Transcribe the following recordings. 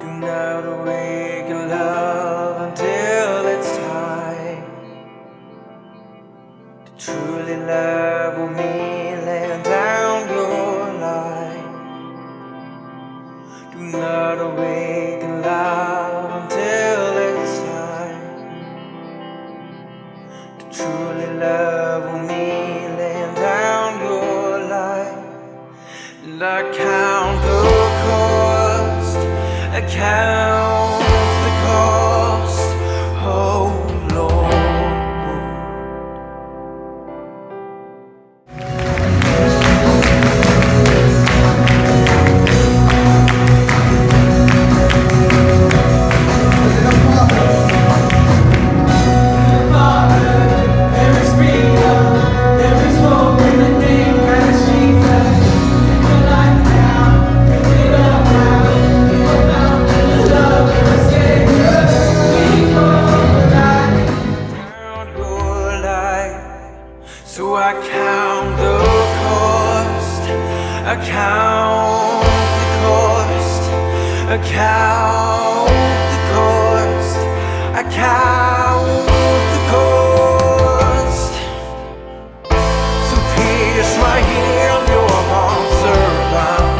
Do not awaken love until it's time to truly love with me. Lay down your life. Do not awaken love until it's time to truly love with me. Lay down your life. And I count the cost, I count the cost, oh Lord. There is freedom, there is hope in the name of Jesus. Take your life now, give it up now, give it up in the love of the Savior. We call count your life, so I count the cost, I count the cost, I count the cost, I count the cost. So pierce my heel, your arms around.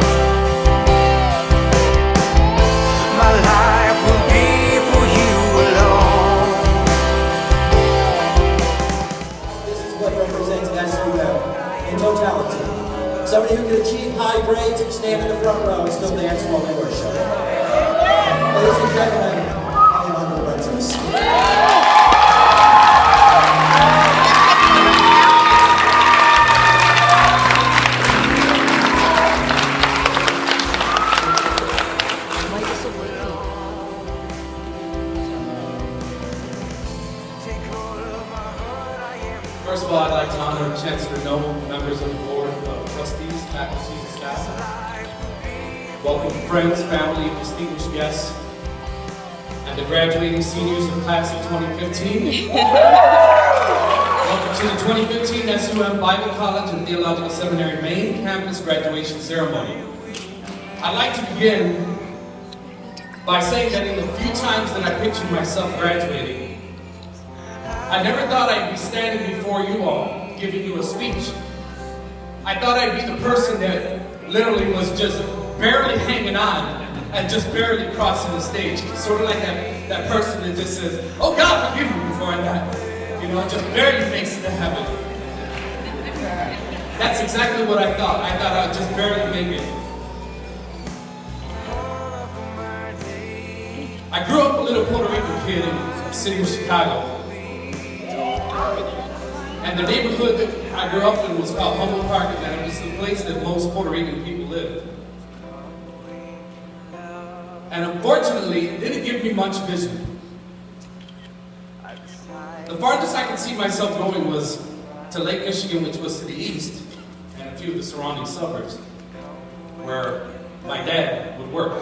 My life will be for you alone. This is what represents SUM in totality. Somebody who can achieve high grades and stand in the front row and still dance while we worship. Ladies and gentlemen, I am Uncle Francis. First of all, I'd like to honor Chancellor Noble, members of the Board of Trustees, faculty, and staff. Welcome friends, family, distinguished guests, and the graduating seniors of class of 2015. Welcome to the 2015 SUM Bible College and Theological Seminary main campus graduation ceremony. I'd like to begin by saying that in the few times that I pictured myself graduating, I never thought I'd be standing before you all, giving you a speech. I thought I'd be the person that literally was just barely hanging on and just barely crossing the stage. Sort of like that person that just says, "Oh God, forgive me," before I die. You know, just barely makes it to heaven. That's exactly what I thought. I thought I'd just barely make it. I grew up a little Puerto Rican kid in the city of Chicago. And the neighborhood that I grew up in was called Humboldt Park, and it was the place that most Puerto Rican people lived. And unfortunately, it didn't give me much vision. The farthest I could see myself going was to Lake Michigan, which was to the east, and a few of the surrounding suburbs, where my dad would work.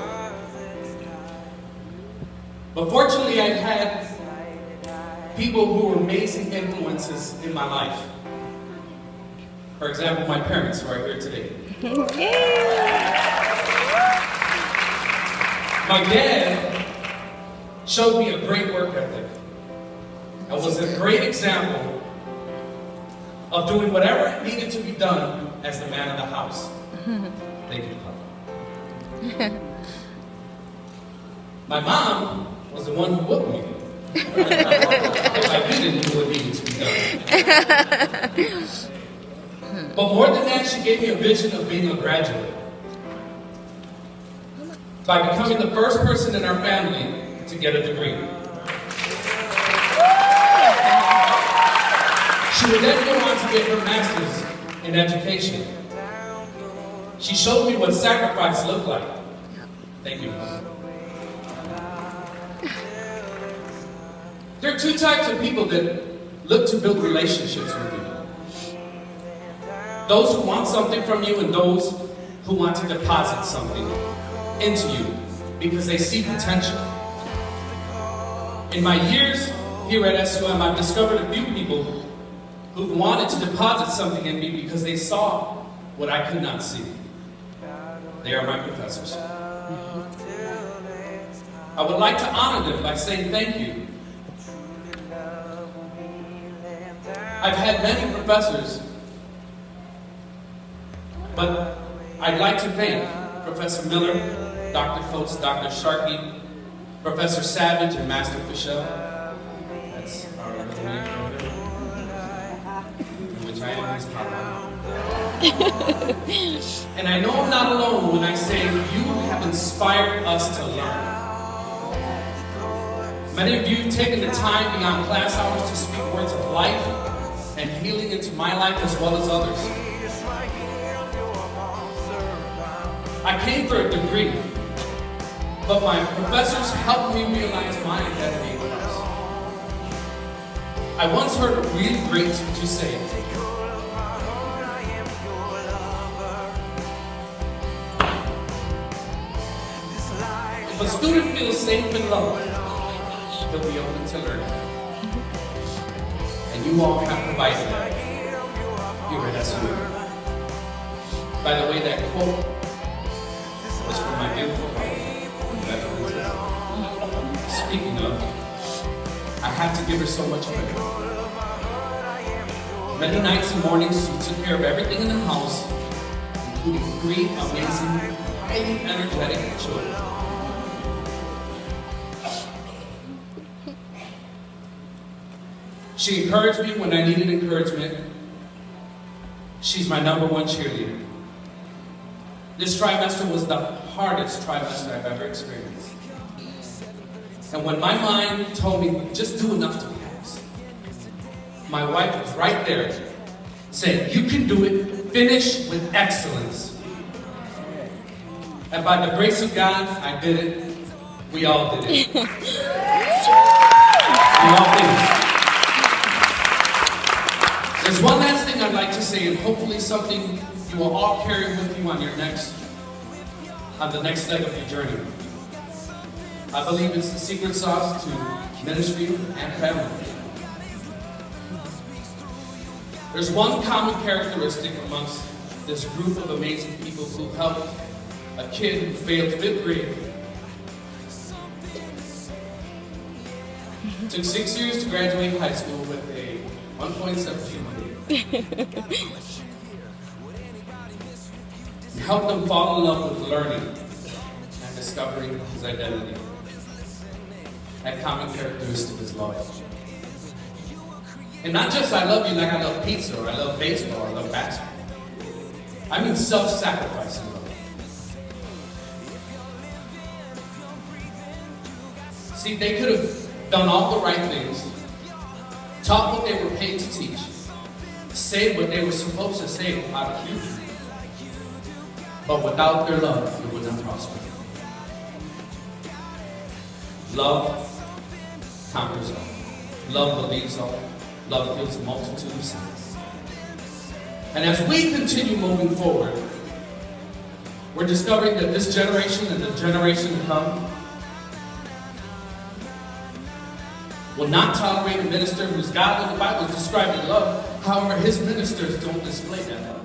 But fortunately, I've had people who were amazing influences in my life. For example, my parents, who are here today. My dad showed me a great work ethic. It was a great example of doing whatever needed to be done as the man of the house. Thank you, Papa. My mom was the one who whooped me. If I didn't do what needed to be done. But more than that, she gave me a vision of being a graduate. By becoming the first person in our family to get a degree. She would then go on to get her master's in education. She showed me what sacrifice looked like. Thank you. There are two types of people that look to build relationships with you. Those who want something from you and those who want to deposit something into you because they see potential. In my years here at SUM, I've discovered a few people who wanted to deposit something in me because they saw what I could not see. They are my professors. I would like to honor them by saying thank you. I've had many professors, but I'd like to thank Professor Miller, Dr. Coates, Dr. Sharkey, Professor Savage, and Master Fischel. That's our middle name, which I am his papa. And I know I'm not alone when I say you have inspired us to learn. Many of you have taken the time beyond class hours to speak words of life and healing into my life as well as others. I came for a degree, but my professors helped me realize my identity in Christ. I once heard a really great teacher say, if a student feels safe and loved, he'll be open to learning. And you all have provided that here at SUM. By the way, that quote was from my beautiful wife. Speaking of, I have to give her so much credit. Many nights and mornings, she took care of everything in the house, including 3 amazing, highly energetic children. She encouraged me when I needed encouragement. She's my #1 cheerleader. This trimester was the hardest trimester I've ever experienced. And when my mind told me, just do enough to pass, my wife was right there saying, you can do it, finish with excellence. And by the grace of God, I did it. We all did it. We all finished. There's one last thing I'd like to say, and hopefully something you will all carry with you on the next leg of your journey. I believe it's the secret sauce to ministry and family. There's one common characteristic amongst this group of amazing people who helped a kid who failed 5th grade. It took 6 years to graduate high school with a 1.7 GPA. You help them fall in love with learning and discovering his identity. That common characteristic is love. And not just I love you like I love pizza, or I love baseball, or I love basketball. I mean self-sacrificing love. See, they could have done all the right things, taught what they were paid to teach, say what they were supposed to say out of duty. But without their love, it would not prosper. Love conquers all. Love believes all. Love kills a multitude of sins. And as we continue moving forward, we're discovering that this generation and the generation to come will not tolerate a minister whose God in the Bible is describing love. However, his ministers don't display that love.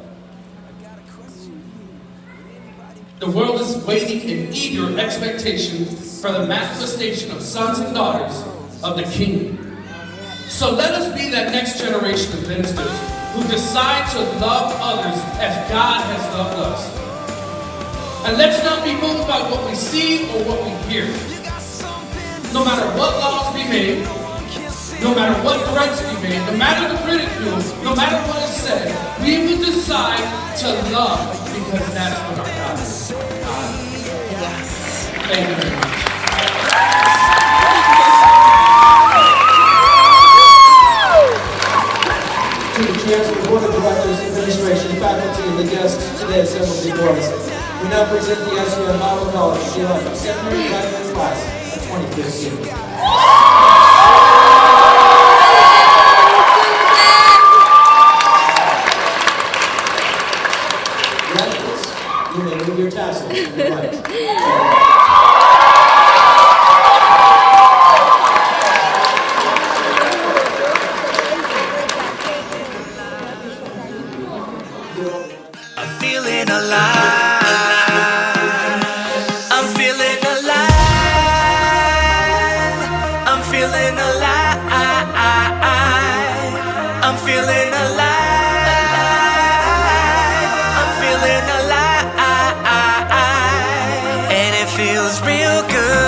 The world is waiting in eager expectation for the manifestation of sons and daughters of the kingdom. So let us be that next generation of ministers who decide to love others as God has loved us. And let's not be moved by what we see or what we hear. No matter what laws be made, no matter what threats be made, no matter the ridicule, no matter what is said, we will decide to love because that's what our God is. Yes. Thank you very much. To the chairs of the Board of Directors, Administration, faculty, and the guests today assembled before us, we now present the SUM Bible College Seminary Graduate Class of 2015. Graduates, you may move your tassels to the right. I'm feeling alive. I'm feeling alive. real good.